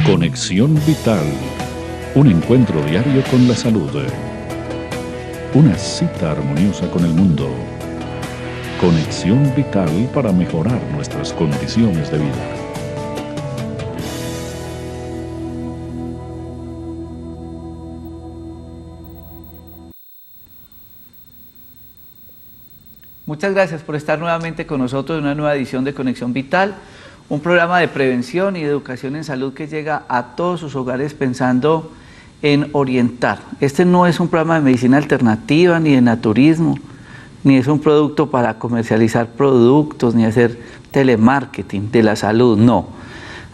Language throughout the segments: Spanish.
Conexión Vital, un encuentro diario con la salud, una cita armoniosa con el mundo. Conexión Vital para mejorar nuestras condiciones de vida. Muchas gracias por estar nuevamente con nosotros en una nueva edición de Conexión Vital, un programa de prevención y de educación en salud que llega a todos sus hogares pensando en orientar. Este no es un programa de medicina alternativa ni de naturismo, ni es un producto para comercializar productos, ni hacer telemarketing de la salud, no.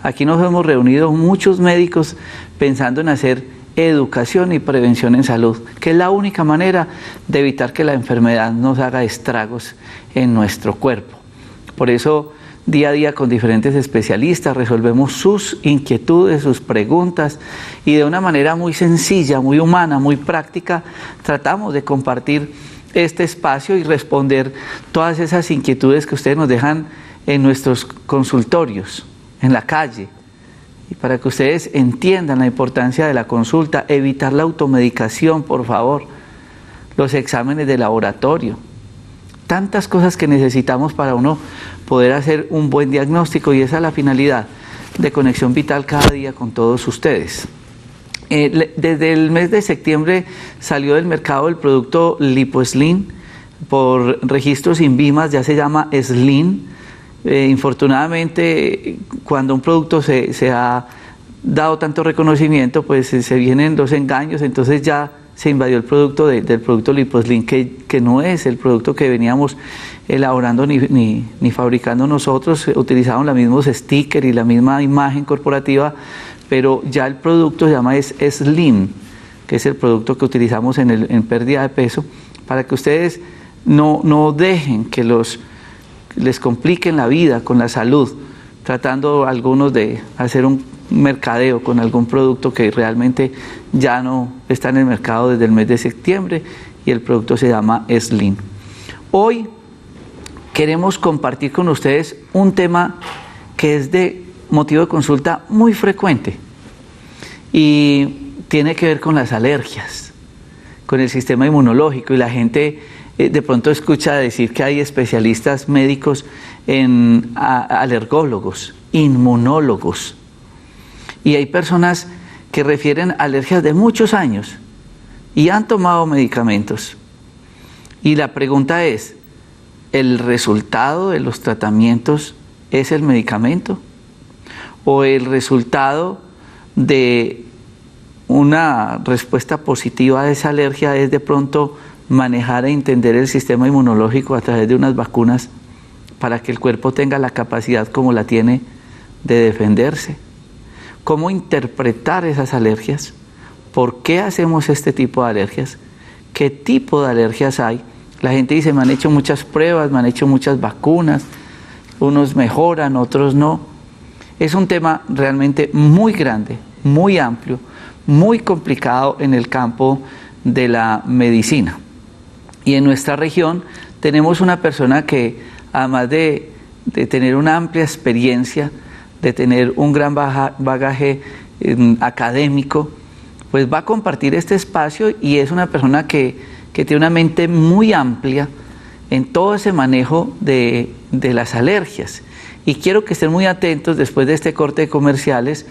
Aquí nos hemos reunido muchos médicos pensando en hacer educación y prevención en salud, que es la única manera de evitar que la enfermedad nos haga estragos en nuestro cuerpo. Por eso, día a día con diferentes especialistas resolvemos sus inquietudes, sus preguntas, y de una manera muy sencilla, muy humana, muy práctica, tratamos de compartir este espacio y responder todas esas inquietudes que ustedes nos dejan en nuestros consultorios, en la calle, y para que ustedes entiendan la importancia de la consulta, evitar la automedicación, por favor, los exámenes de laboratorio, tantas cosas que necesitamos para uno poder hacer un buen diagnóstico, y esa es la finalidad de Conexión Vital cada día con todos ustedes. Desde el mes de septiembre salió del mercado el producto LipoSlim, por registros INVIMAS ya se llama Slim. Infortunadamente, cuando un producto se ha dado tanto reconocimiento, pues se vienen los engaños, entonces ya se invadió el producto del producto LipoSlim, que no es el producto que veníamos elaborando ni fabricando nosotros. Utilizaron los mismos stickers y la misma imagen corporativa, pero ya el producto se llama Slim, que es el producto que utilizamos en pérdida de peso, para que ustedes no dejen que les compliquen la vida con la salud, tratando algunos de hacer un mercadeo con algún producto que realmente ya no está en el mercado desde el mes de septiembre, y el producto se llama Slim. Hoy queremos compartir con ustedes un tema que es de motivo de consulta muy frecuente y tiene que ver con las alergias, con el sistema inmunológico, y la gente de pronto escucha decir que hay especialistas médicos en alergólogos, inmunólogos, y hay personas que refieren alergias de muchos años y han tomado medicamentos. Y la pregunta es, ¿el resultado de los tratamientos es el medicamento? ¿O el resultado de una respuesta positiva a esa alergia es de pronto manejar e entender el sistema inmunológico a través de unas vacunas para que el cuerpo tenga la capacidad como la tiene de defenderse? ¿Cómo interpretar esas alergias? ¿Por qué hacemos este tipo de alergias? ¿Qué tipo de alergias hay? La gente dice, me han hecho muchas pruebas, me han hecho muchas vacunas, unos mejoran, otros no. Es un tema realmente muy grande, muy amplio, muy complicado en el campo de la medicina. Y en nuestra región tenemos una persona que, además de tener una amplia experiencia, de tener un gran bagaje académico, pues va a compartir este espacio, y es una persona que tiene una mente muy amplia en todo ese manejo de las alergias. Y quiero que estén muy atentos después de este corte de comerciales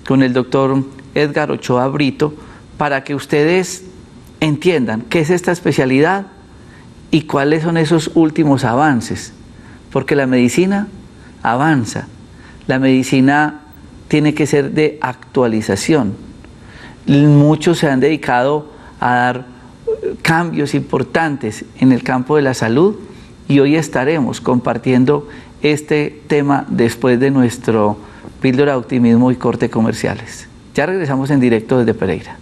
con el doctor Edgar Ochoa Brito, para que ustedes entiendan qué es esta especialidad y cuáles son esos últimos avances, porque la medicina avanza, la medicina tiene que ser de actualización. Muchos se han dedicado a dar cambios importantes en el campo de la salud, y hoy estaremos compartiendo este tema después de nuestro píldora de optimismo y corte comerciales. Ya regresamos en directo desde Pereira.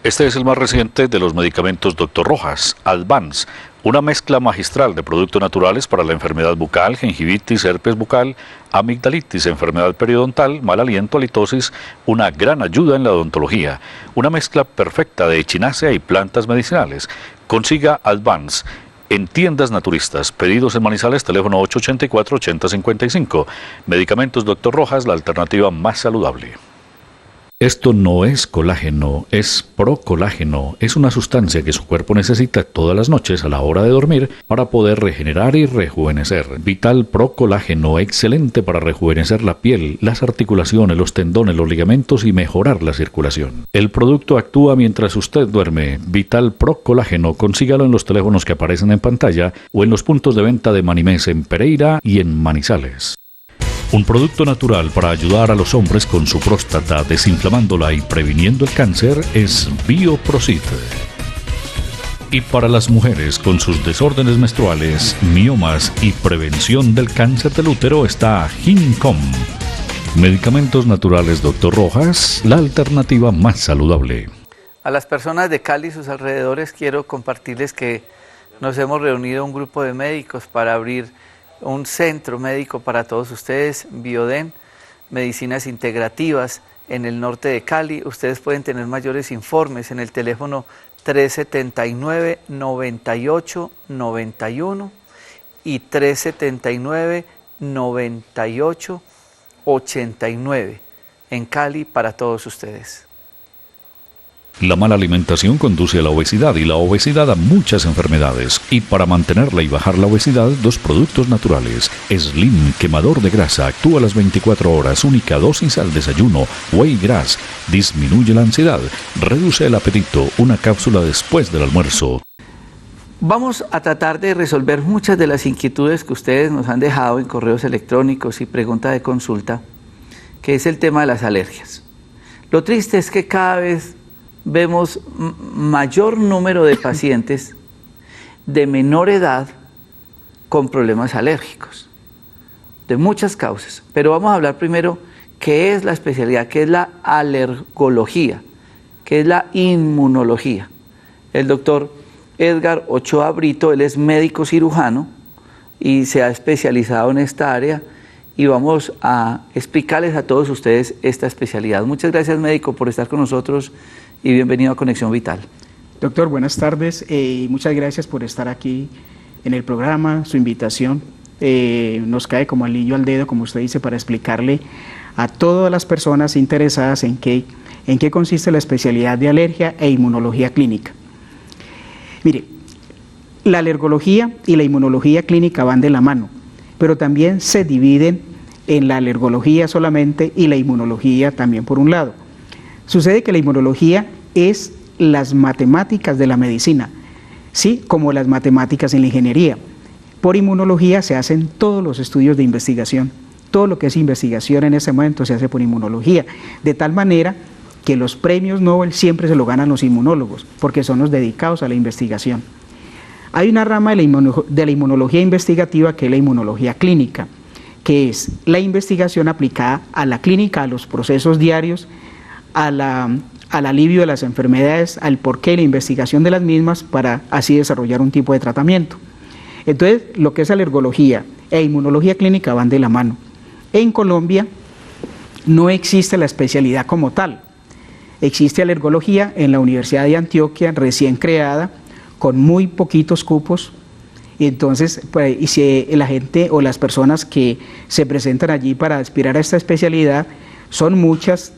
Este es el más reciente de los medicamentos Dr. Rojas, Advance, una mezcla magistral de productos naturales para la enfermedad bucal, gingivitis, herpes bucal, amigdalitis, enfermedad periodontal, mal aliento, halitosis, una gran ayuda en la odontología, una mezcla perfecta de echinacea y plantas medicinales. Consiga Advance En tiendas naturistas, pedidos en Manizales, teléfono 884-8055. Medicamentos Dr. Rojas, la alternativa más saludable. Esto no es colágeno, es procolágeno. Es una sustancia que su cuerpo necesita todas las noches a la hora de dormir para poder regenerar y rejuvenecer. Vital Procolágeno, excelente para rejuvenecer la piel, las articulaciones, los tendones, los ligamentos y mejorar la circulación. El producto actúa mientras usted duerme. Vital Procolágeno, consígalo en los teléfonos que aparecen en pantalla o en los puntos de venta de Manimés en Pereira y en Manizales. Un producto natural para ayudar a los hombres con su próstata, desinflamándola y previniendo el cáncer es Bioprosit. Y para las mujeres con sus desórdenes menstruales, miomas y prevención del cáncer del útero está Gincom. Medicamentos naturales Dr. Rojas, la alternativa más saludable. A las personas de Cali y sus alrededores quiero compartirles que nos hemos reunido un grupo de médicos para abrir un centro médico para todos ustedes, Bioden, medicinas integrativas en el norte de Cali. Ustedes pueden tener mayores informes en el teléfono 379-9891 y 379-9889 en Cali para todos ustedes. La mala alimentación conduce a la obesidad y la obesidad a muchas enfermedades. Y para mantenerla y bajar la obesidad, dos productos naturales. Slim, quemador de grasa, actúa a las 24 horas, única dosis al desayuno. Whey Grass, disminuye la ansiedad, reduce el apetito, una cápsula después del almuerzo. Vamos a tratar de resolver muchas de las inquietudes que ustedes nos han dejado en correos electrónicos y preguntas de consulta, que es el tema de las alergias. Lo triste es que cada vez vemos mayor número de pacientes de menor edad con problemas alérgicos, de muchas causas. Pero vamos a hablar primero qué es la especialidad, qué es la alergología, qué es la inmunología. El doctor Edgar Ochoa Brito, él es médico cirujano y se ha especializado en esta área y vamos a explicarles a todos ustedes esta especialidad. Muchas gracias, médico, por estar con nosotros y bienvenido a Conexión Vital. Doctor, buenas tardes y muchas gracias por estar aquí en el programa, su invitación. Nos cae como anillo al dedo, como usted dice, para explicarle a todas las personas interesadas en qué consiste la especialidad de alergia e inmunología clínica. Mire, la alergología y la inmunología clínica van de la mano, pero también se dividen en la alergología solamente y la inmunología también por un lado. Sucede que la inmunología es las matemáticas de la medicina, ¿sí? Como las matemáticas en la ingeniería. Por inmunología se hacen todos los estudios de investigación. Todo lo que es investigación en ese momento se hace por inmunología, de tal manera que los premios Nobel siempre se lo ganan los inmunólogos, porque son los dedicados a la investigación. Hay una rama de la inmunología investigativa que es la inmunología clínica, que es la investigación aplicada a la clínica, a los procesos diarios, al alivio de las enfermedades, al porqué de la investigación de las mismas para así desarrollar un tipo de tratamiento. Entonces, lo que es alergología e inmunología clínica van de la mano. En Colombia no existe la especialidad como tal. Existe alergología en la Universidad de Antioquia, recién creada, con muy poquitos cupos. Y entonces, pues, y si la gente o las personas que se presentan allí para aspirar a esta especialidad son muchas,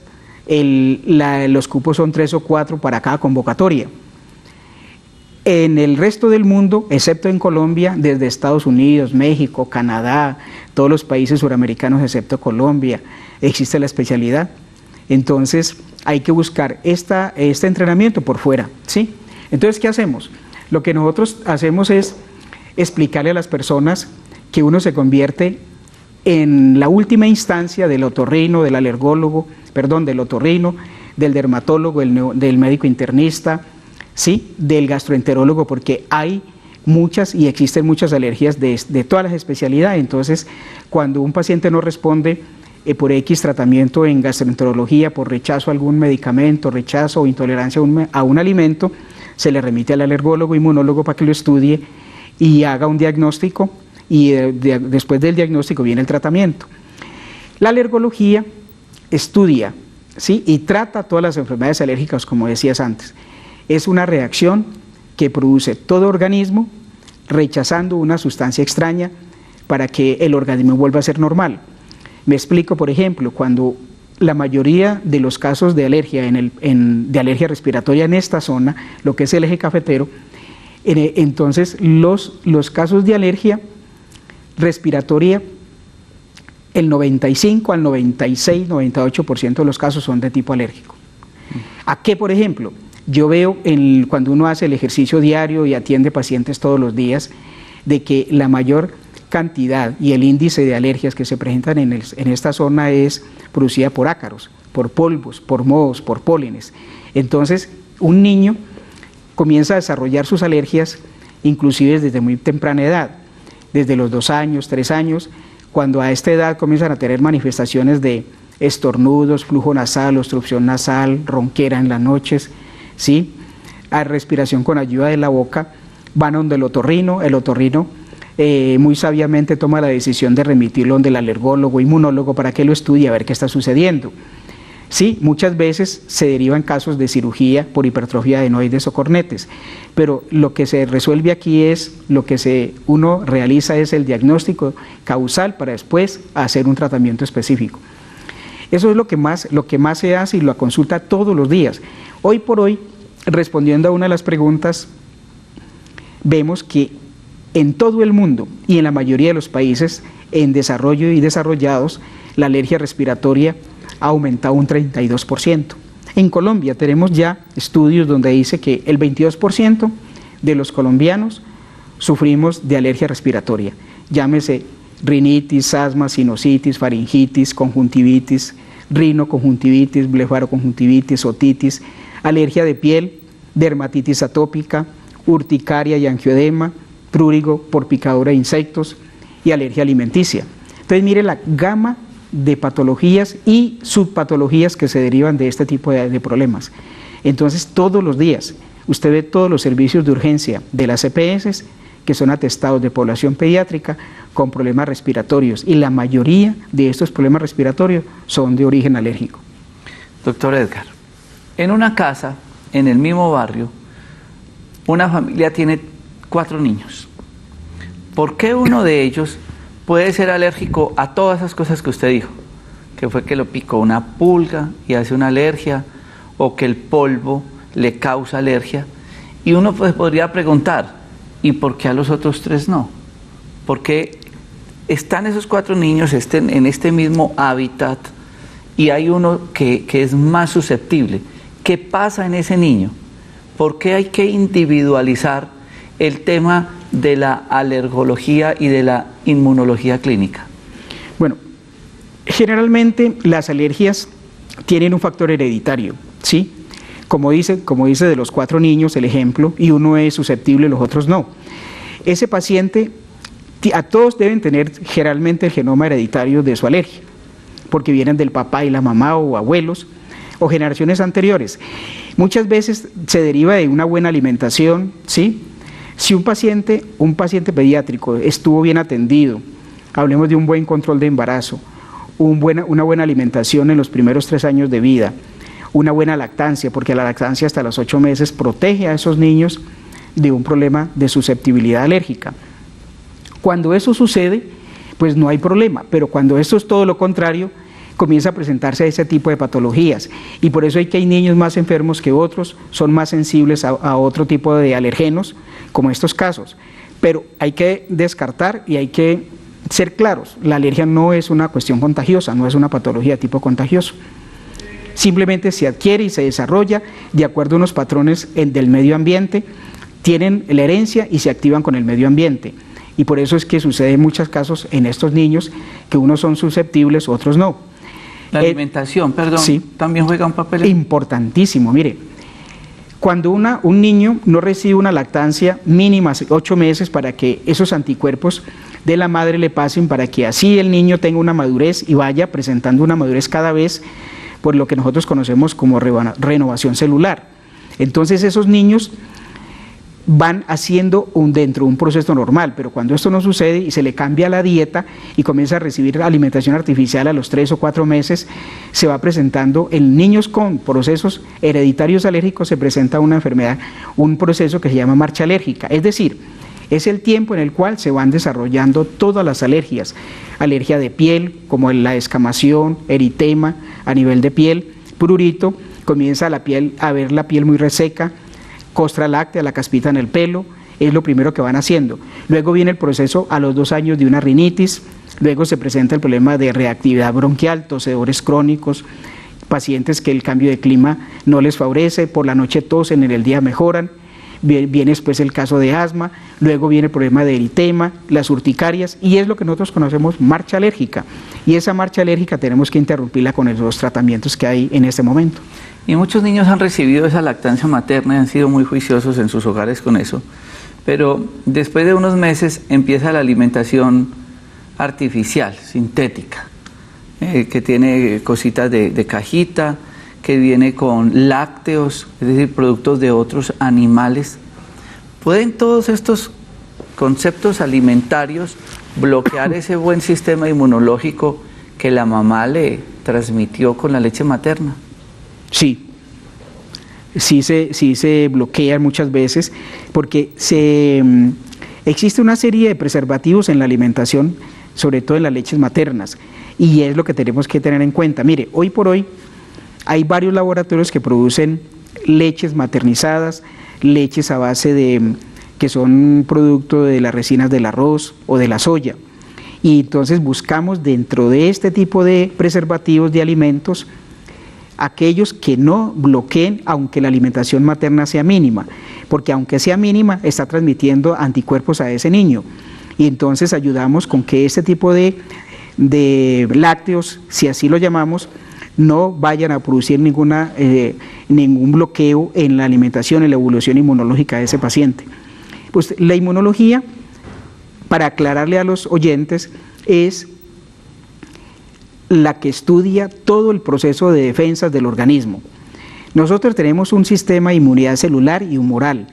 los cupos son 3 o 4 para cada convocatoria. En el resto del mundo, excepto en Colombia, desde Estados Unidos, México, Canadá, todos los países suramericanos excepto Colombia, existe la especialidad. Entonces hay que buscar este entrenamiento por fuera, ¿sí? Entonces, ¿qué hacemos? Lo que nosotros hacemos es explicarle a las personas que uno se convierte en la última instancia del otorrino, del alergólogo, del otorrino, del dermatólogo, del médico internista, ¿sí? Del gastroenterólogo, porque hay muchas y existen muchas alergias de todas las especialidades. Entonces, cuando un paciente no responde por X tratamiento en gastroenterología, por rechazo a algún medicamento, rechazo o intolerancia a un alimento, se le remite al alergólogo, inmunólogo para que lo estudie y haga un diagnóstico, y después del diagnóstico viene el tratamiento. La alergología estudia, ¿sí? Y trata todas las enfermedades alérgicas, como decías antes. Es una reacción que produce todo organismo rechazando una sustancia extraña para que el organismo vuelva a ser normal. Me explico, por ejemplo, cuando la mayoría de los casos de alergia, de alergia respiratoria en esta zona, lo que es el eje cafetero, entonces los casos de alergia respiratoria, el 95 al 96, 98% de los casos son de tipo alérgico. ¿A qué, por ejemplo? Yo veo cuando uno hace el ejercicio diario y atiende pacientes todos los días, de que la mayor cantidad y el índice de alergias que se presentan en esta zona es producida por ácaros, por polvos, por mohos, por pólenes. Entonces, un niño comienza a desarrollar sus alergias inclusive desde muy temprana edad, desde los 2 años, 3 años, cuando a esta edad comienzan a tener manifestaciones de estornudos, flujo nasal, obstrucción nasal, ronquera en las noches, ¿sí? A respiración con ayuda de la boca, van donde el otorrino muy sabiamente toma la decisión de remitirlo donde el alergólogo, inmunólogo, para que lo estudie a ver qué está sucediendo. Sí, muchas veces se derivan casos de cirugía por hipertrofia de adenoides o cornetes, pero lo que se resuelve aquí es, uno realiza es el diagnóstico causal para después hacer un tratamiento específico. Eso es lo que más se hace y lo consulta todos los días. Hoy por hoy, respondiendo a una de las preguntas, vemos que en todo el mundo y en la mayoría de los países en desarrollo y desarrollados, la alergia respiratoria ha aumentado un 32%. En Colombia tenemos ya estudios donde dice que el 22% de los colombianos sufrimos de alergia respiratoria, llámese rinitis, asma, sinusitis, faringitis, conjuntivitis, rinoconjuntivitis, blefaroconjuntivitis, otitis, alergia de piel, dermatitis atópica, urticaria y angioedema, prurigo por picadura de insectos y alergia alimenticia. Entonces mire la gama de patologías y subpatologías que se derivan de este tipo de problemas. Entonces todos los días usted ve todos los servicios de urgencia de las EPS que son atestados de población pediátrica con problemas respiratorios y la mayoría de estos problemas respiratorios son de origen alérgico. Doctor Edgar, en una casa, en el mismo barrio, una familia tiene 4 niños. ¿Por qué uno de ellos puede ser alérgico a todas esas cosas que usted dijo? Que fue que lo picó una pulga y hace una alergia, o que el polvo le causa alergia. Y uno pues podría preguntar, ¿y por qué a los otros 3 no? ¿Por qué están esos 4 niños en este mismo hábitat y hay uno que es más susceptible? ¿Qué pasa en ese niño? ¿Por qué hay que individualizar el tema de la alergología y de la inmunología clínica? Bueno, generalmente las alergias tienen un factor hereditario, ¿sí? Como dice de los 4 niños el ejemplo, y uno es susceptible, los otros no. Ese paciente, a todos deben tener generalmente el genoma hereditario de su alergia, porque vienen del papá y la mamá o abuelos o generaciones anteriores. Muchas veces se deriva de una buena alimentación, ¿sí? Si un paciente pediátrico estuvo bien atendido, hablemos de un buen control de embarazo, una buena alimentación en los primeros 3 años de vida, una buena lactancia, porque la lactancia hasta los 8 meses protege a esos niños de un problema de susceptibilidad alérgica. Cuando eso sucede, pues no hay problema, pero cuando esto es todo lo contrario, comienza a presentarse ese tipo de patologías, y por eso hay niños más enfermos que otros, son más sensibles a otro tipo de alergenos, como estos casos. Pero hay que descartar y hay que ser claros, la alergia no es una cuestión contagiosa, no es una patología de tipo contagioso. Simplemente se adquiere y se desarrolla de acuerdo a unos patrones del medio ambiente, tienen la herencia y se activan con el medio ambiente. Y por eso es que sucede en muchos casos en estos niños que unos son susceptibles, otros no. La alimentación, perdón, sí, también juega un papel importantísimo. Mire, cuando un niño no recibe una lactancia mínima 8 meses para que esos anticuerpos de la madre le pasen, para que así el niño tenga una madurez y vaya presentando una madurez cada vez, por lo que nosotros conocemos como renovación celular. Entonces esos niños van haciendo dentro de un proceso normal, pero cuando esto no sucede y se le cambia la dieta y comienza a recibir alimentación artificial a los 3 o 4 meses, se va presentando en niños con procesos hereditarios alérgicos, se presenta una enfermedad, un proceso que se llama marcha alérgica. Es decir, Es el tiempo en el cual se van desarrollando todas las alergias. Alergia de piel, como la escamación, eritema a nivel de piel, prurito, comienza a ver la piel muy reseca, costra láctea, la caspita en el pelo, es lo primero que van haciendo. Luego viene el proceso a los 2 años de una rinitis, luego se presenta el problema de reactividad bronquial, tosedores crónicos, pacientes que el cambio de clima no les favorece, por la noche tosen, en el día mejoran, viene después el caso de asma, luego viene el problema de eritema, las urticarias, y es lo que nosotros conocemos marcha alérgica, y esa marcha alérgica tenemos que interrumpirla con los tratamientos que hay en este momento. Y muchos niños han recibido esa lactancia materna y han sido muy juiciosos en sus hogares con eso, pero después de unos meses empieza la alimentación artificial, sintética, que tiene cositas de cajita, que viene con lácteos, es decir, productos de otros animales. ¿Pueden todos estos conceptos alimentarios bloquear ese buen sistema inmunológico que la mamá le transmitió con la leche materna? Sí se bloquean muchas veces porque existe una serie de preservativos en la alimentación, sobre todo en las leches maternas, y es lo que tenemos que tener en cuenta. Mire, hoy por hoy hay varios laboratorios que producen leches maternizadas, leches a base que son producto de las resinas del arroz o de la soya, y entonces buscamos dentro de este tipo de preservativos de alimentos aquellos que no bloqueen aunque la alimentación materna sea mínima, porque aunque sea mínima está transmitiendo anticuerpos a ese niño, y entonces ayudamos con que este tipo de lácteos, si así lo llamamos, no vayan a producir ningún bloqueo en la alimentación, en la evolución inmunológica de ese paciente. Pues la inmunología, para aclararle a los oyentes, es la que estudia todo el proceso de defensas del organismo. Nosotros tenemos un sistema de inmunidad celular y humoral,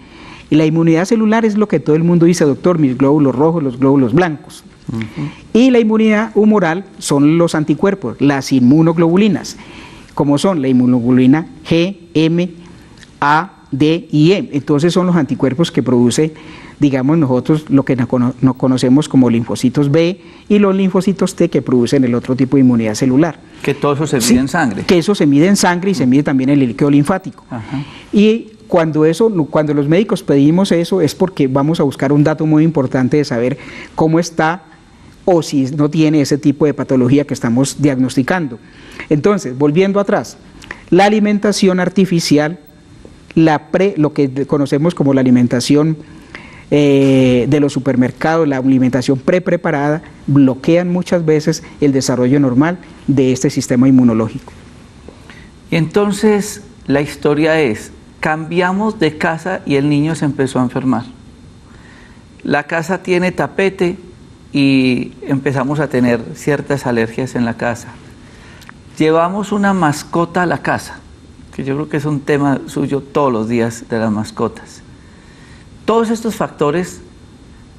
y la inmunidad celular es lo que todo el mundo dice, doctor, mis glóbulos rojos, los glóbulos blancos. Y la inmunidad humoral son los anticuerpos, las inmunoglobulinas, como son la inmunoglobulina G, M, A, D y E. Entonces son los anticuerpos que produce, digamos nosotros, lo que no conocemos como linfocitos B y los linfocitos T que producen el otro tipo de inmunidad celular. Que todo eso se mide en sangre. Que eso se mide en sangre y se mide también en el líquido linfático. Ajá. Y cuando los médicos pedimos eso es porque vamos a buscar un dato muy importante de saber cómo está o si no tiene ese tipo de patología que estamos diagnosticando. Entonces, volviendo atrás, la alimentación artificial, lo que conocemos como la alimentación de los supermercados, la alimentación preparada, bloquean muchas veces el desarrollo normal de este sistema inmunológico. Y entonces la historia es, cambiamos de casa y el niño se empezó a enfermar. La casa tiene tapete y empezamos a tener ciertas alergias en la casa. Llevamos una mascota a la casa, que yo creo que es un tema suyo todos los días de las mascotas. Todos estos factores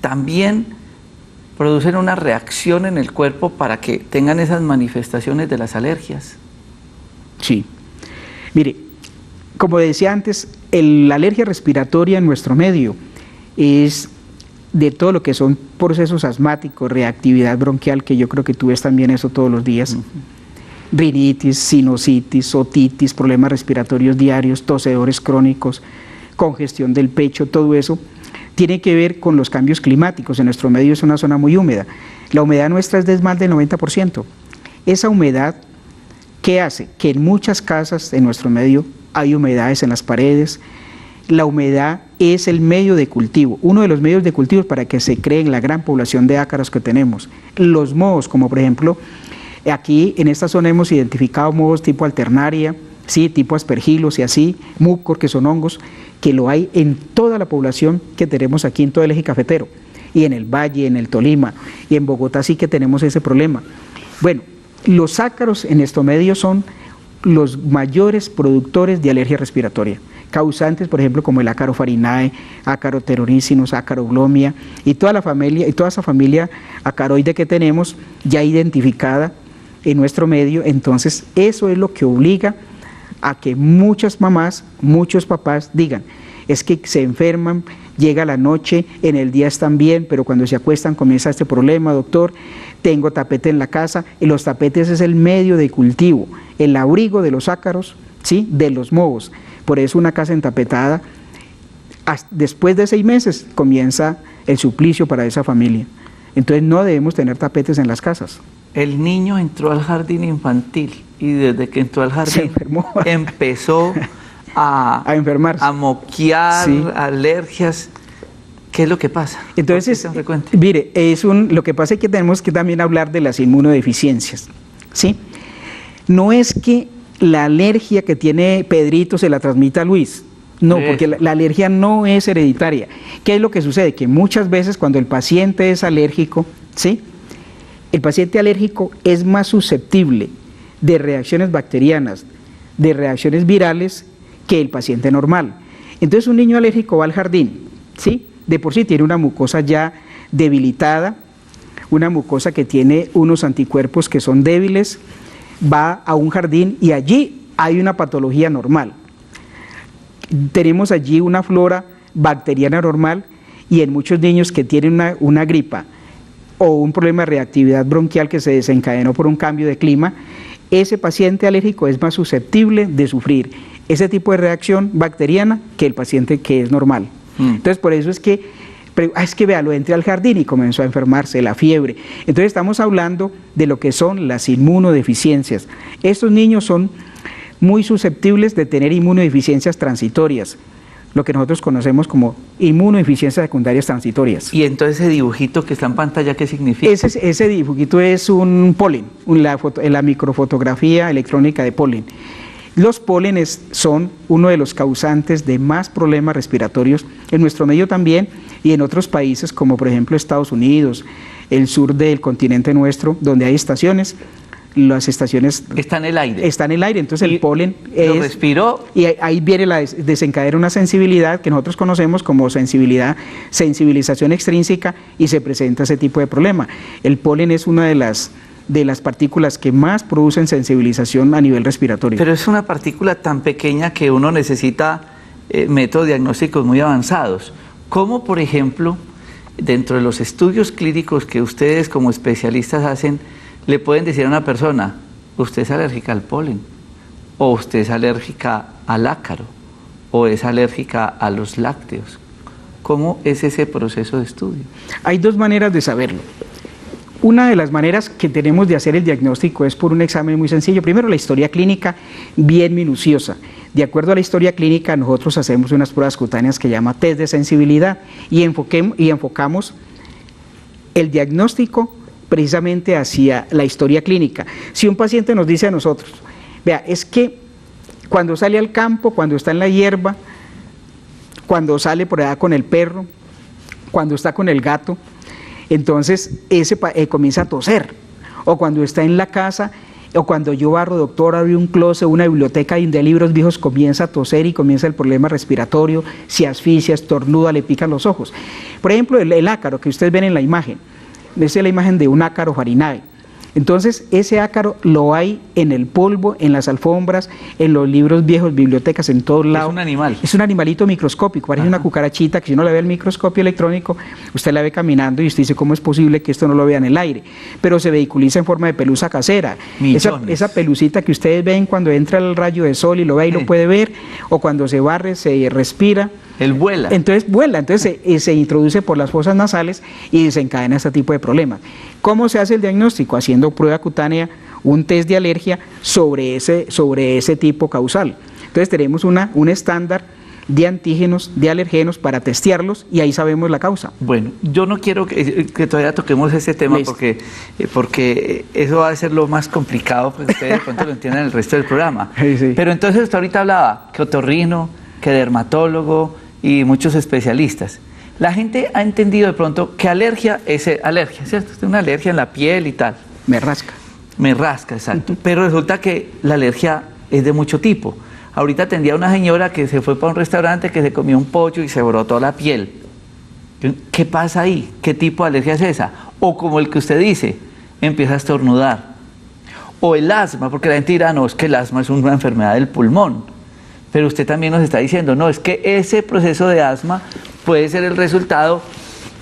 también producen una reacción en el cuerpo para que tengan esas manifestaciones de las alergias. Sí. Mire, como decía antes, la alergia respiratoria en nuestro medio es de todo lo que son procesos asmáticos, reactividad bronquial, que yo creo que tú ves también eso todos los días, rinitis, sinusitis, otitis, problemas respiratorios diarios, tosedores crónicos, congestión del pecho, todo eso tiene que ver con los cambios climáticos. En nuestro medio es una zona muy húmeda. La humedad nuestra es de más del 90%. Esa humedad, ¿qué hace? Que en muchas casas en nuestro medio hay humedades en las paredes. La humedad es el medio de cultivo, uno de los medios de cultivo para que se creen la gran población de ácaros que tenemos. Los mohos, como por ejemplo, aquí en esta zona hemos identificado mohos tipo alternaria, sí, tipo aspergilos y así, mucor, que son hongos, que lo hay en toda la población que tenemos aquí en todo el eje cafetero, y en el Valle, en el Tolima, y en Bogotá sí que tenemos ese problema. Bueno, los ácaros en nuestro medio son los mayores productores de alergia respiratoria, causantes, por ejemplo, como el ácaro farinae, ácaro terroricinus, ácaro glomia, y toda esa familia acaroide que tenemos ya identificada en nuestro medio. Entonces eso es lo que obliga a que muchas mamás, muchos papás digan, es que se enferman, llega la noche, en el día están bien, pero cuando se acuestan comienza este problema, doctor, tengo tapete en la casa, y los tapetes es el medio de cultivo, el abrigo de los ácaros, ¿sí?, de los mohos. Por eso una casa entapetada, después de 6 meses comienza el suplicio para esa familia. Entonces no debemos tener tapetes en las casas. El niño entró al jardín infantil y desde que entró al jardín empezó a enfermarse, a moquear, sí, alergias. ¿Qué es lo que pasa? Entonces, mire, lo que pasa es que tenemos que también hablar de las inmunodeficiencias, ¿sí? No es que la alergia que tiene Pedrito se la transmita a Luis, no, porque la alergia no es hereditaria. ¿Qué es lo que sucede? Que muchas veces cuando el paciente es alérgico, ¿sí?, el paciente alérgico es más susceptible de reacciones bacterianas, de reacciones virales, que el paciente normal. Entonces un niño alérgico va al jardín, ¿sí?, de por sí tiene una mucosa ya debilitada, una mucosa que tiene unos anticuerpos que son débiles, va a un jardín y allí hay una patología normal. Tenemos allí una flora bacteriana normal y en muchos niños que tienen una gripa o un problema de reactividad bronquial que se desencadenó por un cambio de clima, ese paciente alérgico es más susceptible de sufrir ese tipo de reacción bacteriana que el paciente que es normal. Entonces por eso es que vea, lo entré al jardín y comenzó a enfermarse, la fiebre. Entonces estamos hablando de lo que son las inmunodeficiencias. Estos niños son muy susceptibles de tener inmunodeficiencias transitorias, lo que nosotros conocemos como inmunodeficiencias secundarias transitorias. Y entonces ese dibujito que está en pantalla, ¿qué significa? Ese dibujito es un polen, la microfotografía electrónica de polen. Los pólenes son uno de los causantes de más problemas respiratorios en nuestro medio también y en otros países como por ejemplo Estados Unidos, el sur del continente nuestro, donde hay estaciones. Las estaciones está en el aire. Está en el aire, entonces el polen lo respiró. Y ahí viene desencadena una sensibilidad que nosotros conocemos como sensibilización extrínseca y se presenta ese tipo de problema. El polen es una de las partículas que más producen sensibilización a nivel respiratorio. Pero es una partícula tan pequeña que uno necesita métodos diagnósticos muy avanzados. ¿Cómo, por ejemplo, dentro de los estudios clínicos que ustedes como especialistas hacen, le pueden decir a una persona, usted es alérgica al polen, o usted es alérgica al ácaro, o es alérgica a los lácteos? ¿Cómo es ese proceso de estudio? Hay 2 maneras de saberlo. Una de las maneras que tenemos de hacer el diagnóstico es por un examen muy sencillo. Primero, la historia clínica bien minuciosa. De acuerdo a la historia clínica, nosotros hacemos unas pruebas cutáneas que llama test de sensibilidad y enfocamos el diagnóstico precisamente hacia la historia clínica. Si un paciente nos dice a nosotros, vea, es que cuando sale al campo, cuando está en la hierba, cuando sale por allá con el perro, cuando está con el gato, entonces comienza a toser, o cuando está en la casa, o cuando yo barro, doctor, abro un closet, una biblioteca de libros viejos, comienza a toser y comienza el problema respiratorio, se asfixia, estornuda, le pican los ojos. Por ejemplo, el ácaro que ustedes ven en la imagen, esa es la imagen de un ácaro farinae. Entonces ese ácaro lo hay en el polvo, en las alfombras, en los libros viejos, bibliotecas, en todos lados. Es un animal. Es un animalito microscópico, parece una cucarachita que si uno la ve al microscopio electrónico, usted la ve caminando y usted dice, ¿cómo es posible que esto no lo vea en el aire? Pero se vehiculiza en forma de pelusa casera. Esa pelucita que ustedes ven cuando entra el rayo de sol y lo ve y lo puede ver, o cuando se barre, se respira. Él vuela. Entonces se introduce por las fosas nasales y desencadena este tipo de problemas. ¿Cómo se hace el diagnóstico? Haciendo prueba cutánea, un test de alergia sobre ese tipo causal. Entonces tenemos un estándar de antígenos, de alergenos para testearlos y ahí sabemos la causa. Bueno, yo no quiero que todavía toquemos ese tema porque eso va a ser lo más complicado, porque ustedes de pronto lo entiendan en el resto del programa. Sí. Pero entonces usted ahorita hablaba que otorrino, que dermatólogo y muchos especialistas. La gente ha entendido de pronto que alergia es alergia, ¿cierto? Es una alergia en la piel y tal. Me rasca. Me rasca, exacto. Pero resulta que la alergia es de mucho tipo. Ahorita atendía a una señora que se fue para un restaurante, que se comió un pollo y se brotó la piel. ¿Qué pasa ahí? ¿Qué tipo de alergia es esa? O como el que usted dice, empieza a estornudar. O el asma, porque la gente dirá, no, es que el asma es una enfermedad del pulmón. Pero usted también nos está diciendo, no, es que ese proceso de asma puede ser el resultado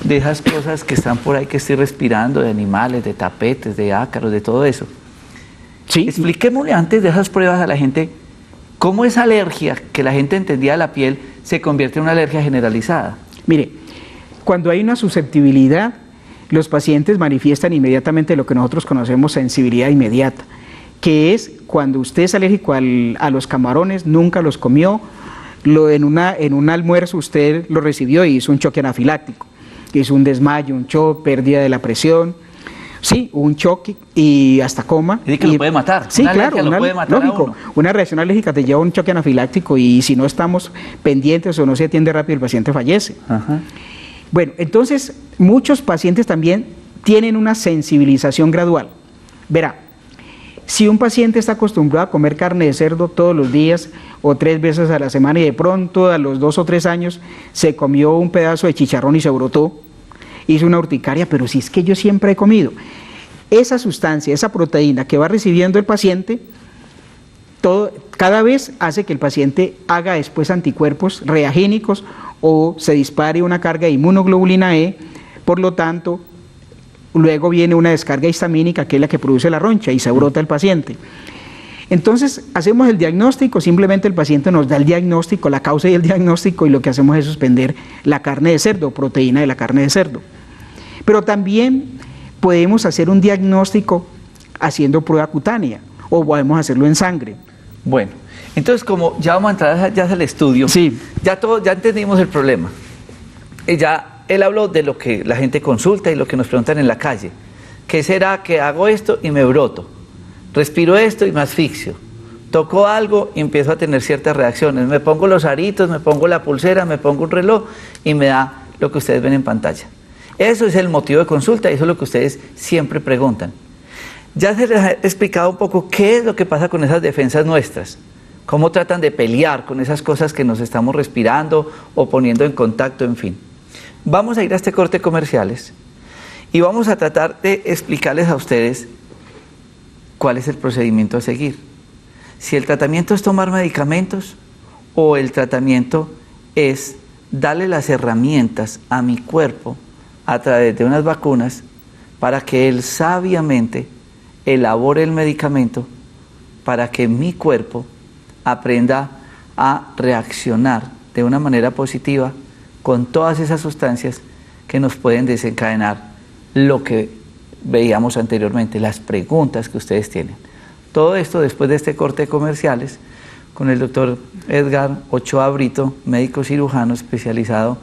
de esas cosas que están por ahí que estoy respirando, de animales, de tapetes, de ácaros, de todo eso. Sí. Expliquémosle antes de esas pruebas a la gente cómo esa alergia que la gente entendía de la piel se convierte en una alergia generalizada. Mire, cuando hay una susceptibilidad, los pacientes manifiestan inmediatamente lo que nosotros conocemos sensibilidad inmediata, que es cuando usted es alérgico a los camarones, nunca los comió, en un almuerzo usted lo recibió y hizo un choque anafiláctico, hizo un desmayo, un shock, pérdida de la presión, sí, un choque y hasta coma. Y que lo puede matar. Sí, claro, lógico. Una reacción alérgica te lleva a un choque anafiláctico y si no estamos pendientes o no se atiende rápido, el paciente fallece. Ajá. Bueno, entonces muchos pacientes también tienen una sensibilización gradual. Verá, si un paciente está acostumbrado a comer carne de cerdo todos los días o 3 veces a la semana y de pronto a los 2 o 3 años se comió un pedazo de chicharrón y se brotó, hizo una urticaria, pero si es que yo siempre he comido. Esa sustancia, esa proteína que va recibiendo el paciente, cada vez hace que el paciente haga después anticuerpos reagénicos o se dispare una carga de inmunoglobulina E, por lo tanto, luego viene una descarga histamínica que es la que produce la roncha y se brota el paciente. Entonces, hacemos el diagnóstico, simplemente el paciente nos da el diagnóstico, la causa y el diagnóstico, y lo que hacemos es suspender la carne de cerdo, proteína de la carne de cerdo. Pero también podemos hacer un diagnóstico haciendo prueba cutánea, o podemos hacerlo en sangre. Bueno, entonces como ya vamos a entrar ya al estudio, sí, ya entendimos el problema. Ya él habló de lo que la gente consulta y lo que nos preguntan en la calle. ¿Qué será que hago esto y me broto? Respiro esto y me asfixio. Toco algo y empiezo a tener ciertas reacciones. Me pongo los aritos, me pongo la pulsera, me pongo un reloj y me da lo que ustedes ven en pantalla. Eso es el motivo de consulta y eso es lo que ustedes siempre preguntan. Ya se les ha explicado un poco qué es lo que pasa con esas defensas nuestras, cómo tratan de pelear con esas cosas que nos estamos respirando o poniendo en contacto, en fin. Vamos a ir a este corte de comerciales y vamos a tratar de explicarles a ustedes cuál es el procedimiento a seguir. Si el tratamiento es tomar medicamentos o el tratamiento es darle las herramientas a mi cuerpo a través de unas vacunas para que él sabiamente elabore el medicamento para que mi cuerpo aprenda a reaccionar de una manera positiva con todas esas sustancias que nos pueden desencadenar lo que veíamos anteriormente, las preguntas que ustedes tienen. Todo esto después de este corte de comerciales con el doctor Edgar Ochoa Brito, médico cirujano especializado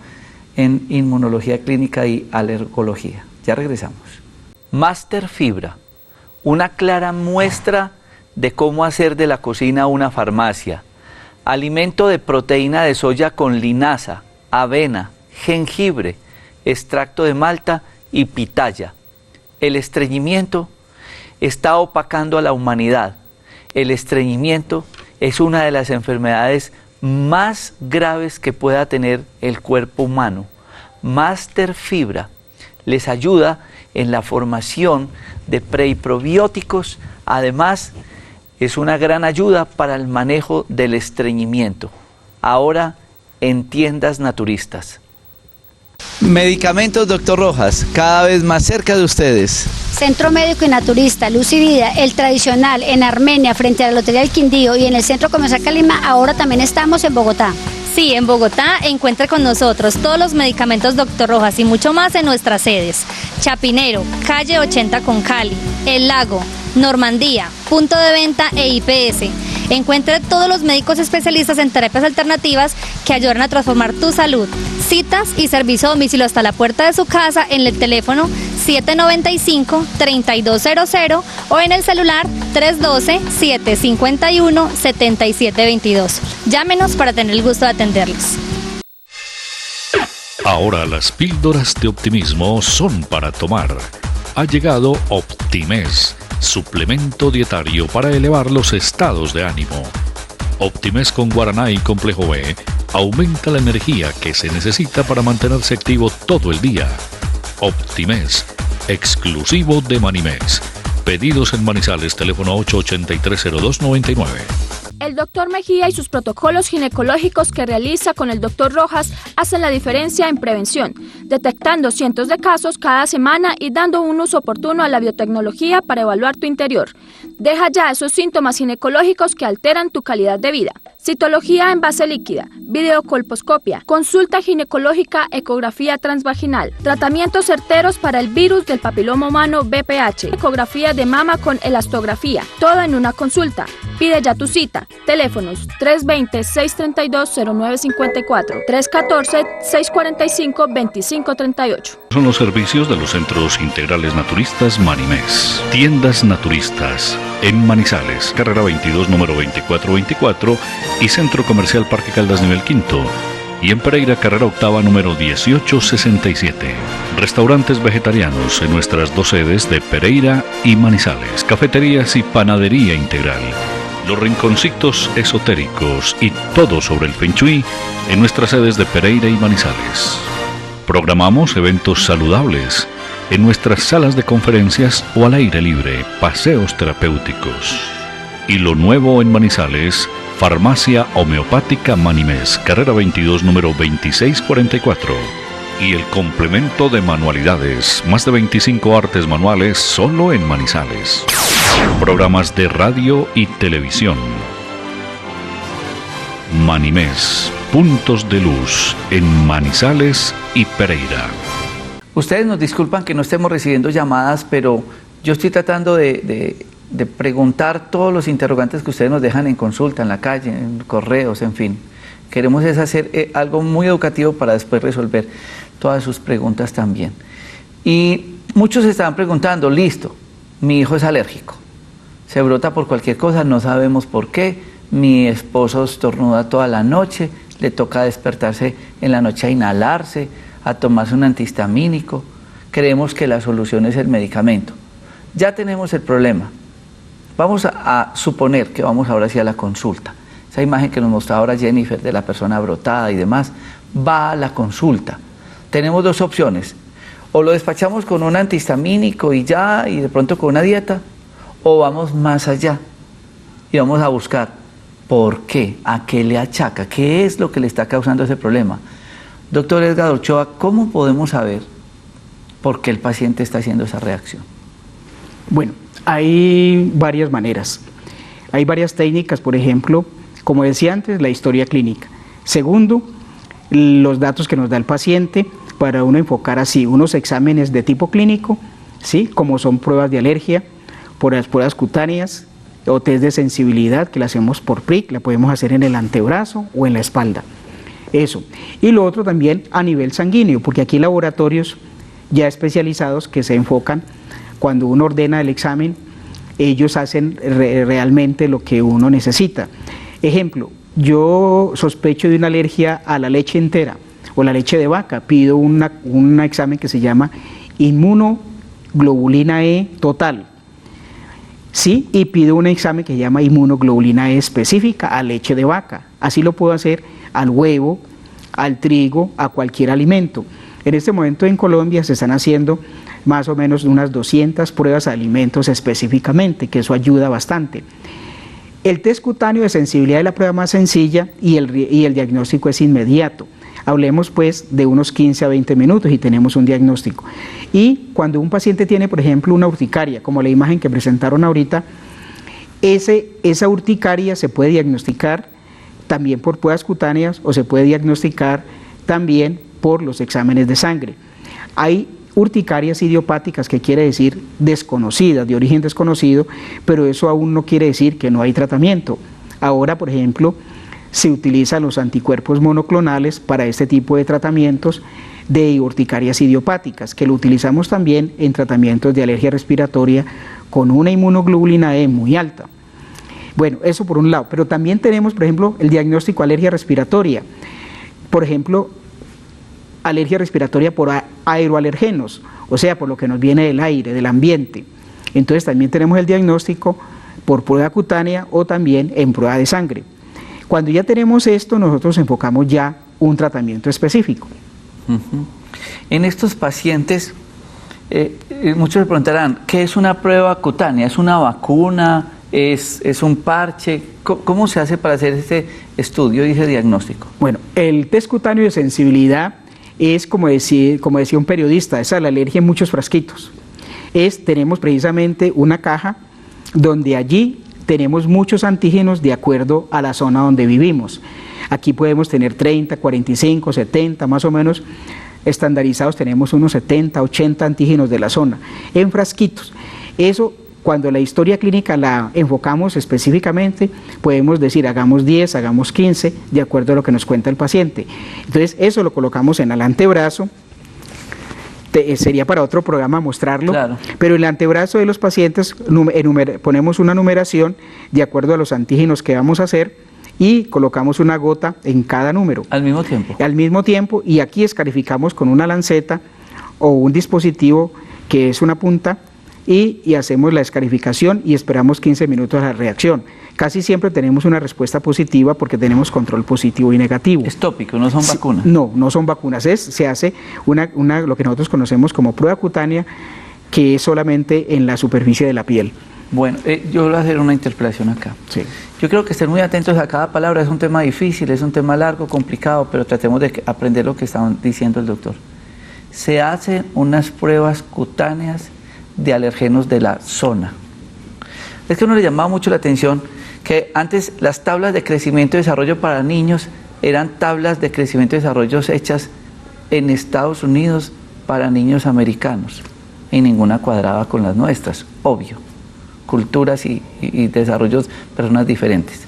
en inmunología clínica y alergología. Ya regresamos. Master Fibra, una clara muestra de cómo hacer de la cocina una farmacia. Alimento de proteína de soya con linaza, avena, jengibre, extracto de malta y pitaya. El estreñimiento está opacando a la humanidad. El estreñimiento es una de las enfermedades más graves que pueda tener el cuerpo humano. Master Fibra les ayuda en la formación de pre y probióticos. Además, es una gran ayuda para el manejo del estreñimiento. Ahora en tiendas naturistas. Medicamentos, doctor Rojas, cada vez más cerca de ustedes. Centro Médico y Naturista, Luz y Vida, el tradicional en Armenia, frente a la Lotería del Quindío, y en el Centro Comercial Calima. Ahora también estamos en Bogotá. Sí, en Bogotá encuentra con nosotros todos los medicamentos Dr. Rojas y mucho más en nuestras sedes. Chapinero, calle 80 con Cali, El Lago, Normandía, punto de venta e IPS. Encuentre todos los médicos especialistas en terapias alternativas que ayudan a transformar tu salud. Citas y servicio a domicilio hasta la puerta de su casa en el teléfono 795-3200 o en el celular 312-751-7722. Llámenos para tener el gusto de atenderlos. Ahora las píldoras de optimismo son para tomar. Ha llegado Optimés, suplemento dietario para elevar los estados de ánimo. Optimés con guaraná y complejo B aumenta la energía que se necesita para mantenerse activo todo el día. Optimés, exclusivo de Manimés. Pedidos en Manizales, teléfono 883-0299. El doctor Mejía y sus protocolos ginecológicos que realiza con el doctor Rojas hacen la diferencia en prevención, detectando cientos de casos cada semana y dando un uso oportuno a la biotecnología para evaluar tu interior. Deja ya esos síntomas ginecológicos que alteran tu calidad de vida. Citología en base líquida, videocolposcopia, consulta ginecológica, ecografía transvaginal, tratamientos certeros para el virus del papiloma humano BPH, ecografía de mama con elastografía, todo en una consulta. Pide ya tu cita. Teléfonos 320-632-0954, 314-645-2538. Son los servicios de los Centros Integrales Naturistas Manimés. Tiendas naturistas en Manizales, carrera 22, número 2424 y Centro Comercial Parque Caldas nivel 5. Y en Pereira, carrera octava, número 1867. Restaurantes vegetarianos en nuestras dos sedes de Pereira y Manizales. Cafeterías y panadería integral. Los rinconcitos esotéricos y todo sobre el Feng Shui en nuestras sedes de Pereira y Manizales. Programamos eventos saludables en nuestras salas de conferencias o al aire libre, paseos terapéuticos. Y lo nuevo en Manizales, Farmacia Homeopática Manimés, carrera 22, número 2644. Y el complemento de manualidades, más de 25 artes manuales solo en Manizales. Programas de radio y televisión. Manimés, puntos de luz en Manizales y Pereira. Ustedes nos disculpan que no estemos recibiendo llamadas, pero yo estoy tratando de preguntar todos los interrogantes que ustedes nos dejan en consulta, en la calle, en correos, en fin. Queremos es hacer algo muy educativo para después resolver todas sus preguntas también. Y muchos se estaban preguntando, listo, mi hijo es alérgico, se brota por cualquier cosa, no sabemos por qué, mi esposo estornuda toda la noche, le toca despertarse en la noche a inhalarse, a tomarse un antihistamínico, creemos que la solución es el medicamento. Ya tenemos el problema. Vamos a suponer que vamos ahora hacia la consulta. Esa imagen que nos mostraba ahora Jennifer de la persona brotada y demás, va a la consulta. Tenemos dos opciones. O lo despachamos con un antihistamínico y ya, y de pronto con una dieta, o vamos más allá y vamos a buscar por qué, a qué le achaca, qué es lo que le está causando ese problema. Doctor Edgar Ochoa, ¿cómo podemos saber por qué el paciente está haciendo esa reacción? Bueno, hay varias maneras. Hay varias técnicas, por ejemplo, como decía antes, la historia clínica. Segundo, los datos que nos da el paciente para uno enfocar así unos exámenes de tipo clínico, ¿sí? Como son pruebas de alergia, por las pruebas cutáneas o test de sensibilidad que la hacemos por prick, la podemos hacer en el antebrazo o en la espalda. Eso. Y lo otro también a nivel sanguíneo, porque aquí hay laboratorios ya especializados que se enfocan cuando uno ordena el examen, ellos hacen realmente lo que uno necesita. Ejemplo, yo sospecho de una alergia a la leche entera o la leche de vaca, pido un examen que se llama inmunoglobulina E total, ¿sí? Y pido un examen que se llama inmunoglobulina E específica a leche de vaca. Así lo puedo hacer al huevo, al trigo, a cualquier alimento. En este momento en Colombia se están haciendo más o menos unas 200 pruebas de alimentos específicamente, que eso ayuda bastante. El test cutáneo de sensibilidad es la prueba más sencilla y el diagnóstico es inmediato. Hablemos pues de unos 15 a 20 minutos y tenemos un diagnóstico. Y cuando un paciente tiene, por ejemplo, una urticaria, como la imagen que presentaron ahorita, esa urticaria se puede diagnosticar también por pruebas cutáneas o se puede diagnosticar también por los exámenes de sangre. Hay urticarias idiopáticas, que quiere decir desconocidas, de origen desconocido, pero eso aún no quiere decir que no hay tratamiento. Ahora, por ejemplo, se utilizan los anticuerpos monoclonales para este tipo de tratamientos de urticarias idiopáticas, que lo utilizamos también en tratamientos de alergia respiratoria con una inmunoglobulina E muy alta. Bueno, eso por un lado, pero también tenemos, por ejemplo, el diagnóstico de alergia respiratoria. Por ejemplo, alergia respiratoria por aeroalergenos, o sea, por lo que nos viene del aire, del ambiente. Entonces también tenemos el diagnóstico por prueba cutánea o también en prueba de sangre. Cuando ya tenemos esto, nosotros enfocamos ya un tratamiento específico. En estos pacientes, muchos se preguntarán, ¿qué es una prueba cutánea? ¿Es una vacuna? ¿Es un parche? ¿Cómo se hace para hacer ese estudio y ese diagnóstico? Bueno, el test cutáneo de sensibilidad es, como decía un periodista, es a la alergia en muchos frasquitos. Tenemos precisamente una caja donde allí tenemos muchos antígenos de acuerdo a la zona donde vivimos. Aquí podemos tener 30, 45, 70, más o menos estandarizados, tenemos unos 70, 80 antígenos de la zona en frasquitos. Eso, cuando la historia clínica la enfocamos específicamente, podemos decir hagamos 10, hagamos 15, de acuerdo a lo que nos cuenta el paciente. Entonces eso lo colocamos en el antebrazo, sería para otro programa mostrarlo, claro. Pero en el antebrazo de los pacientes ponemos una numeración de acuerdo a los antígenos que vamos a hacer y colocamos una gota en cada número. ¿Al mismo tiempo? Al mismo tiempo, y aquí escarificamos con una lanceta o un dispositivo que es una punta y hacemos la escarificación y esperamos 15 minutos la reacción. Casi siempre tenemos una respuesta positiva porque tenemos control positivo y negativo. ¿Es tópico? ¿No son vacunas? No, no son vacunas. Se hace lo que nosotros conocemos como prueba cutánea, que es solamente en la superficie de la piel. Bueno, yo voy a hacer una interpelación acá. Sí. Yo creo que estén muy atentos a cada palabra. Es un tema difícil, es un tema largo, complicado, pero tratemos de aprender lo que está diciendo el doctor. Se hacen unas pruebas cutáneas de alergenos de la zona. Es que a uno le llamaba mucho la atención que antes las tablas de crecimiento y desarrollo para niños eran tablas de crecimiento y desarrollo hechas en Estados Unidos para niños americanos y ninguna cuadraba con las nuestras, obvio, culturas y desarrollos, personas diferentes.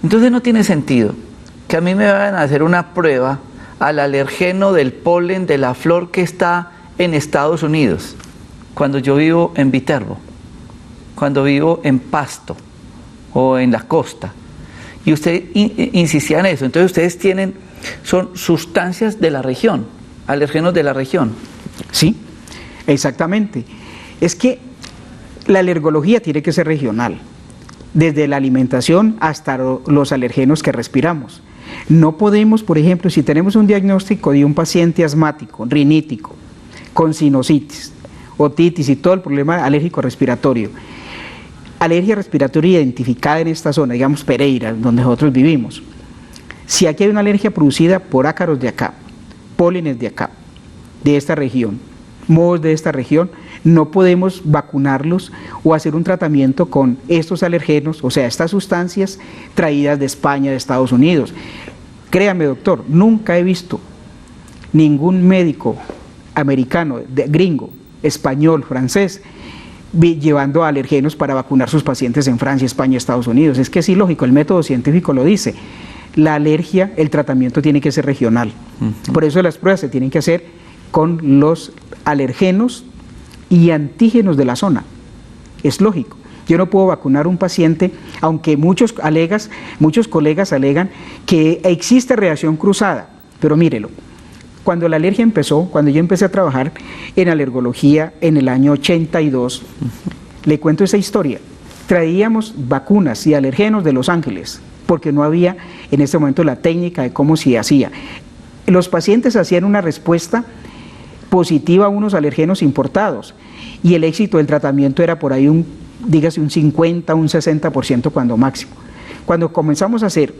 Entonces no tiene sentido que a mí me vayan a hacer una prueba al alergeno del polen de la flor que está en Estados Unidos, cuando yo vivo en Viterbo, cuando vivo en Pasto o en la costa. Y usted insistía en eso. Entonces ustedes son sustancias de la región, alérgenos de la región. Sí, exactamente. Es que la alergología tiene que ser regional, desde la alimentación hasta los alergenos que respiramos. No podemos, por ejemplo, si tenemos un diagnóstico de un paciente asmático, rinítico, con sinusitis, otitis y todo el problema alérgico respiratorio, alergia respiratoria identificada en esta zona, digamos Pereira, donde nosotros vivimos. Si aquí hay una alergia producida por ácaros de acá, pólenes de acá, de esta región, mohos de esta región, no podemos vacunarlos o hacer un tratamiento con estos alergenos, o sea, estas sustancias traídas de España, de Estados Unidos. Créame, doctor, nunca he visto ningún médico americano, gringo, español, francés, llevando alergenos para vacunar sus pacientes en Francia, España, Estados Unidos. Es que es ilógico, el método científico lo dice. La alergia, el tratamiento tiene que ser regional. Por eso las pruebas se tienen que hacer con los alergenos y antígenos de la zona. Es lógico. Yo no puedo vacunar a un paciente, aunque muchos colegas alegan que existe reacción cruzada, pero mírelo. Cuando la alergia empezó, cuando yo empecé a trabajar en alergología en el año 82, le cuento esa historia. Traíamos vacunas y alergenos de Los Ángeles, porque no había en ese momento la técnica de cómo se hacía. Los pacientes hacían una respuesta positiva a unos alergenos importados y el éxito del tratamiento era por ahí dígase un 50, un 60% cuando máximo. Cuando comenzamos a hacer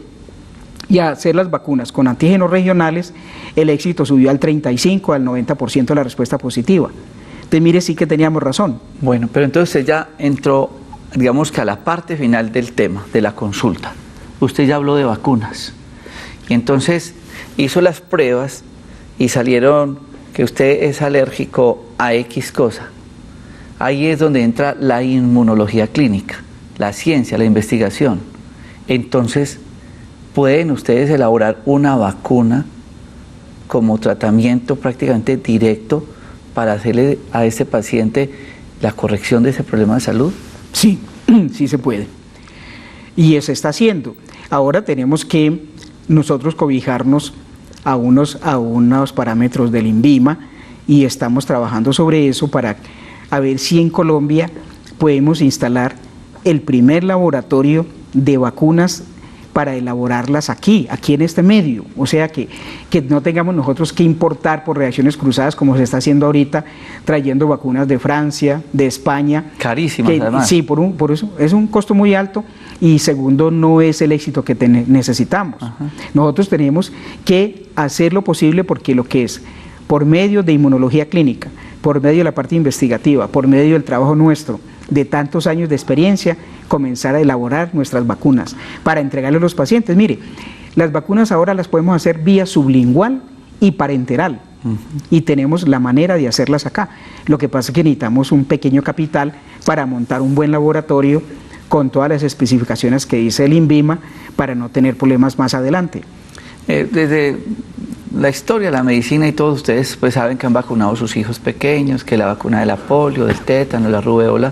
las vacunas con antígenos regionales, el éxito subió al 35, al 90% de la respuesta positiva. Entonces mire, sí que teníamos razón. Bueno, pero entonces ya entró, digamos que a la parte final del tema, de la consulta. Usted ya habló de vacunas y entonces hizo las pruebas y salieron que usted es alérgico a X cosa. Ahí es donde entra la inmunología clínica, la ciencia, la investigación. Entonces, ¿pueden ustedes elaborar una vacuna como tratamiento prácticamente directo para hacerle a ese paciente la corrección de ese problema de salud? Sí, sí se puede. Y se está haciendo. Ahora tenemos que nosotros cobijarnos a unos parámetros del INVIMA y estamos trabajando sobre eso para a ver si en Colombia podemos instalar el primer laboratorio de vacunas para elaborarlas aquí en este medio, o sea que no tengamos nosotros que importar por reacciones cruzadas como se está haciendo ahorita, trayendo vacunas de Francia, de España. Carísimas además. Sí, por eso es un costo muy alto y segundo, no es el éxito que necesitamos. Ajá. Nosotros tenemos que hacer lo posible porque lo que es, por medio de inmunología clínica, por medio de la parte investigativa, por medio del trabajo nuestro, de tantos años de experiencia, comenzar a elaborar nuestras vacunas para entregarle a los pacientes. Mire, las vacunas ahora las podemos hacer vía sublingual y parenteral, y tenemos la manera de hacerlas acá. Lo que pasa es que necesitamos un pequeño capital para montar un buen laboratorio con todas las especificaciones que dice el INVIMA para no tener problemas más adelante. Desde la historia, la medicina y todos ustedes pues saben que han vacunado a sus hijos pequeños, que la vacuna de la polio, del tétano, la rubéola,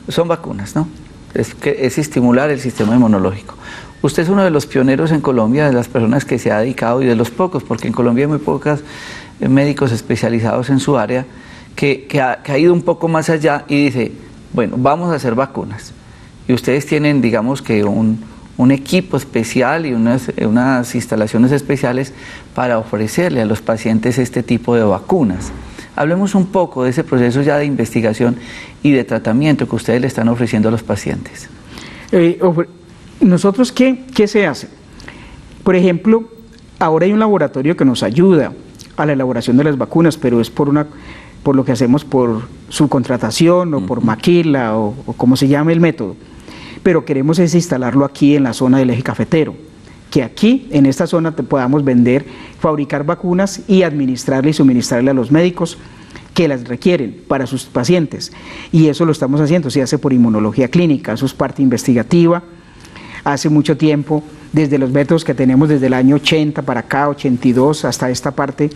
son vacunas, ¿no? Es estimular el sistema inmunológico. Usted es uno de los pioneros en Colombia, de las personas que se ha dedicado y de los pocos, porque en Colombia hay muy pocos médicos especializados en su área, que ha ido un poco más allá y dice, bueno, vamos a hacer vacunas. Y ustedes tienen, digamos que un equipo especial y unas instalaciones especiales para ofrecerle a los pacientes este tipo de vacunas. Hablemos un poco de ese proceso ya de investigación y de tratamiento que ustedes le están ofreciendo a los pacientes. Nosotros, ¿qué se hace? Por ejemplo, ahora hay un laboratorio que nos ayuda a la elaboración de las vacunas, pero es por lo que hacemos por subcontratación o por maquila o como se llame el método. Pero queremos es instalarlo aquí en la zona del eje cafetero, que aquí en esta zona podamos vender, fabricar vacunas y administrarle y suministrarle a los médicos que las requieren para sus pacientes. Y eso lo estamos haciendo, se hace por inmunología clínica, eso es parte investigativa. Hace mucho tiempo, desde los métodos que tenemos desde el año 80 para acá, 82 hasta esta parte,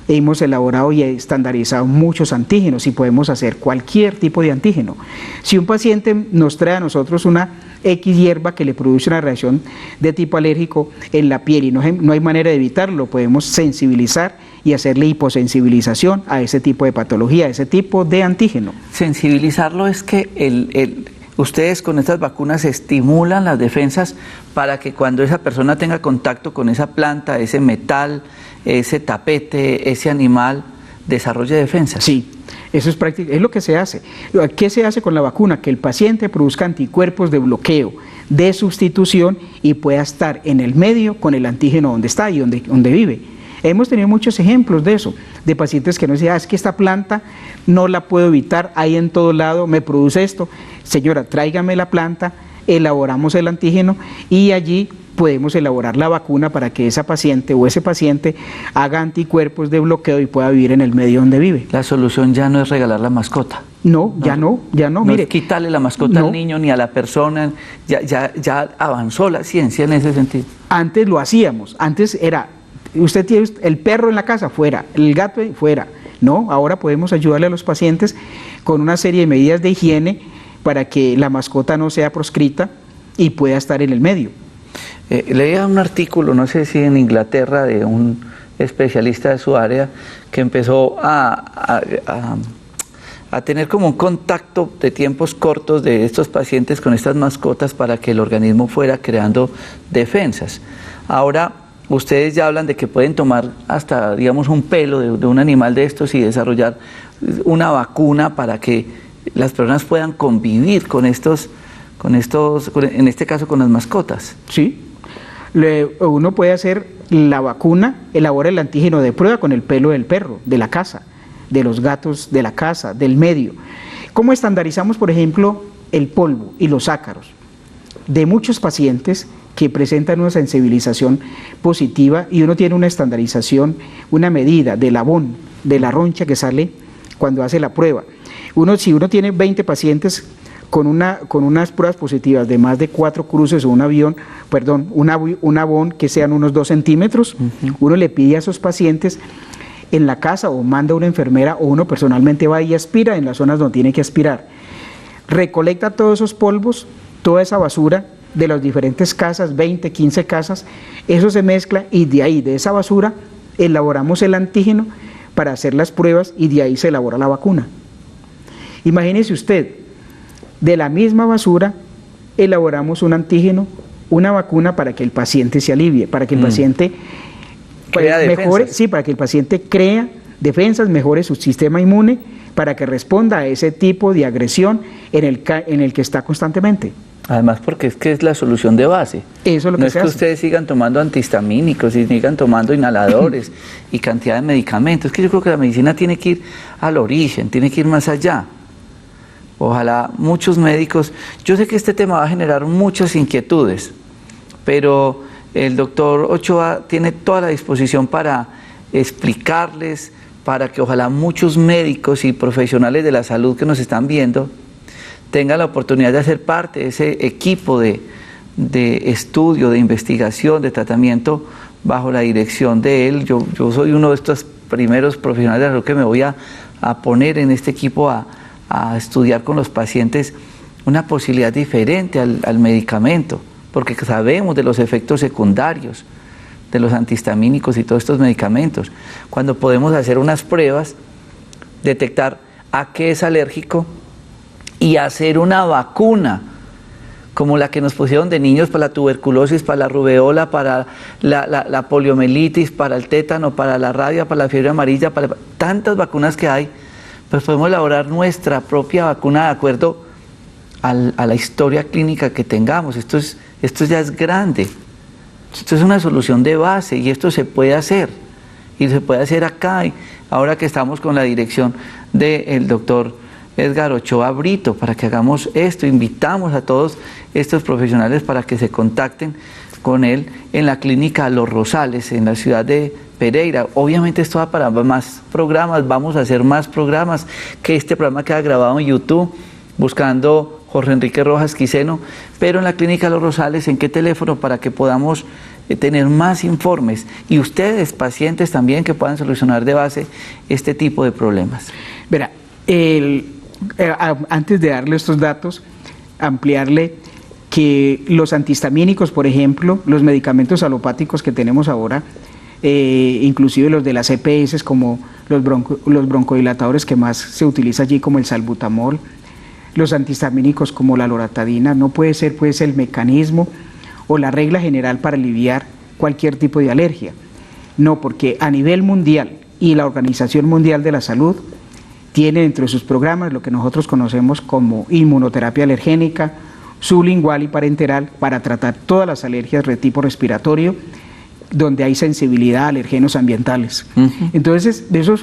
hemos elaborado y estandarizado muchos antígenos y podemos hacer cualquier tipo de antígeno. Si un paciente nos trae a nosotros una X hierba que le produce una reacción de tipo alérgico en la piel y no hay manera de evitarlo, podemos sensibilizar y hacerle hiposensibilización a ese tipo de patología, a ese tipo de antígeno. Sensibilizarlo es que ustedes con estas vacunas estimulan las defensas para que cuando esa persona tenga contacto con esa planta, ese metal, ese tapete, ese animal, desarrolle defensas. Sí, eso es práctico, es lo que se hace. ¿Qué se hace con la vacuna? Que el paciente produzca anticuerpos de bloqueo, de sustitución y pueda estar en el medio con el antígeno donde está y donde vive. Hemos tenido muchos ejemplos de eso, de pacientes que nos dicen, es que esta planta no la puedo evitar, hay en todo lado, me produce esto. Señora, tráigame la planta, elaboramos el antígeno y allí podemos elaborar la vacuna para que esa paciente o ese paciente haga anticuerpos de bloqueo y pueda vivir en el medio donde vive. La solución ya no es regalar la mascota. No, ya no. Mire, es quitarle la mascota al niño ni a la persona, ya avanzó la ciencia en ese sentido. Antes lo hacíamos, antes era, usted tiene el perro en la casa, fuera, el gato fuera. No, ahora podemos ayudarle a los pacientes con una serie de medidas de higiene para que la mascota no sea proscrita y pueda estar en el medio. Leía un artículo, no sé si en Inglaterra, de un especialista de su área que empezó a tener como un contacto de tiempos cortos de estos pacientes con estas mascotas para que el organismo fuera creando defensas. Ahora ustedes ya hablan de que pueden tomar hasta, digamos, un pelo de un animal de estos y desarrollar una vacuna para que las personas puedan convivir con estos, en este caso con las mascotas. Sí, uno puede hacer la vacuna, elabora el antígeno de prueba con el pelo del perro, de la casa, de los gatos de la casa, del medio. ¿Cómo estandarizamos, por ejemplo, el polvo y los ácaros? De muchos pacientes que presentan una sensibilización positiva y uno tiene una estandarización, una medida del abón, de la roncha que sale cuando hace la prueba. Si uno tiene 20 pacientes con unas pruebas positivas de más de 4 cruces o un abón que sean unos 2 centímetros, uno le pide a esos pacientes en la casa o manda a una enfermera o uno personalmente va y aspira en las zonas donde tiene que aspirar. Recolecta todos esos polvos, toda esa basura de las diferentes casas, 20, 15 casas, eso se mezcla y de ahí, de esa basura, elaboramos el antígeno para hacer las pruebas y de ahí se elabora la vacuna. Imagínese usted, de la misma basura elaboramos un antígeno, una vacuna para que el paciente se alivie, para que el paciente mejore, para que el paciente crea defensas, mejore su sistema inmune, para que responda a ese tipo de agresión en el que está constantemente. Además, porque es que es la solución de base. Eso es lo que no es que ustedes sigan tomando antihistamínicos y sigan tomando inhaladores y cantidad de medicamentos. Es que yo creo que la medicina tiene que ir al origen, tiene que ir más allá. Ojalá muchos médicos... Yo sé que este tema va a generar muchas inquietudes, pero el doctor Ochoa tiene toda la disposición para explicarles, para que ojalá muchos médicos y profesionales de la salud que nos están viendo tengan la oportunidad de hacer parte de ese equipo de estudio, de investigación, de tratamiento bajo la dirección de él. Yo soy uno de estos primeros profesionales de la salud que me voy a poner en este equipo a estudiar con los pacientes una posibilidad diferente al medicamento, porque sabemos de los efectos secundarios de los antihistamínicos y todos estos medicamentos. Cuando podemos hacer unas pruebas, detectar a qué es alérgico y hacer una vacuna como la que nos pusieron de niños para la tuberculosis, para la rubeola, para la poliomielitis, para el tétano, para la rabia, para la fiebre amarilla, para tantas vacunas que hay, pues podemos elaborar nuestra propia vacuna de acuerdo a la historia clínica que tengamos. Esto ya es grande, esto es una solución de base y esto se puede hacer, y se puede hacer acá, y ahora que estamos con la dirección del doctor Edgar Ochoa Brito, para que hagamos esto. Invitamos a todos estos profesionales para que se contacten con él en la clínica Los Rosales, en la ciudad de Pereira. Obviamente esto va para más programas, vamos a hacer más programas, que este programa queda grabado en YouTube, buscando Jorge Enrique Rojas Quiseno, pero en la clínica Los Rosales, ¿en qué teléfono? Para que podamos tener más informes, y ustedes, pacientes también, que puedan solucionar de base este tipo de problemas. Verá, antes de darle estos datos, ampliarle que los antihistamínicos, por ejemplo, los medicamentos alopáticos que tenemos ahora, inclusive los de las EPS, como los broncodilatadores que más se utiliza allí, como el salbutamol, los antihistamínicos como la loratadina, no puede ser pues el mecanismo o la regla general para aliviar cualquier tipo de alergia. No, porque a nivel mundial y la Organización Mundial de la Salud tiene dentro de sus programas lo que nosotros conocemos como inmunoterapia alergénica, sublingual y parenteral, para tratar todas las alergias de tipo respiratorio, donde hay sensibilidad a alergenos ambientales. Entonces, eso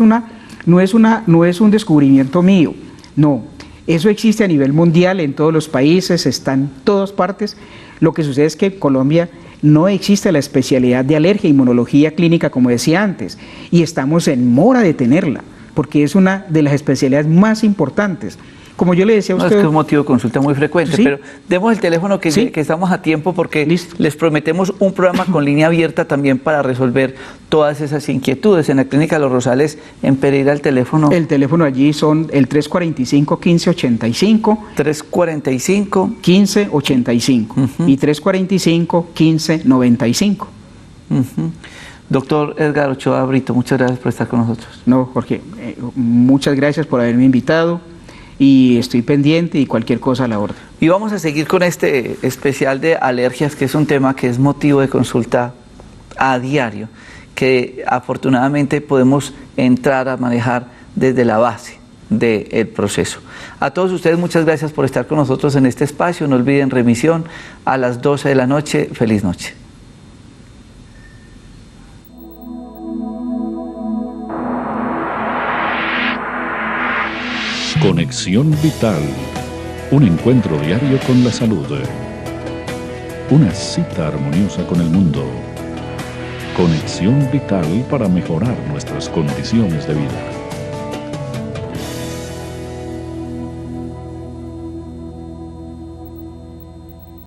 no es un descubrimiento mío, no. Eso existe a nivel mundial, en todos los países, está en todas partes. Lo que sucede es que en Colombia no existe la especialidad de alergia e inmunología clínica, como decía antes, y estamos en mora de tenerla, porque es una de las especialidades más importantes. Como yo le decía a usted... No, es que es un motivo de consulta muy frecuente, ¿sí? Pero demos el teléfono que estamos a tiempo, porque listo, les prometemos un programa con línea abierta también para resolver todas esas inquietudes. En la clínica Los Rosales, en Pereira, el teléfono... El teléfono allí son el 345-1585. 345-1585. Y 345-1595. Doctor Edgar Ochoa Brito, muchas gracias por estar con nosotros. No, Jorge, muchas gracias por haberme invitado, y estoy pendiente y cualquier cosa a la orden. Y vamos a seguir con este especial de alergias, que es un tema que es motivo de consulta a diario, que afortunadamente podemos entrar a manejar desde la base del proceso. A todos ustedes, muchas gracias por estar con nosotros en este espacio. No olviden, remisión a las 12 de la noche. Feliz noche. Conexión Vital, un encuentro diario con la salud, una cita armoniosa con el mundo. Conexión Vital para mejorar nuestras condiciones de vida.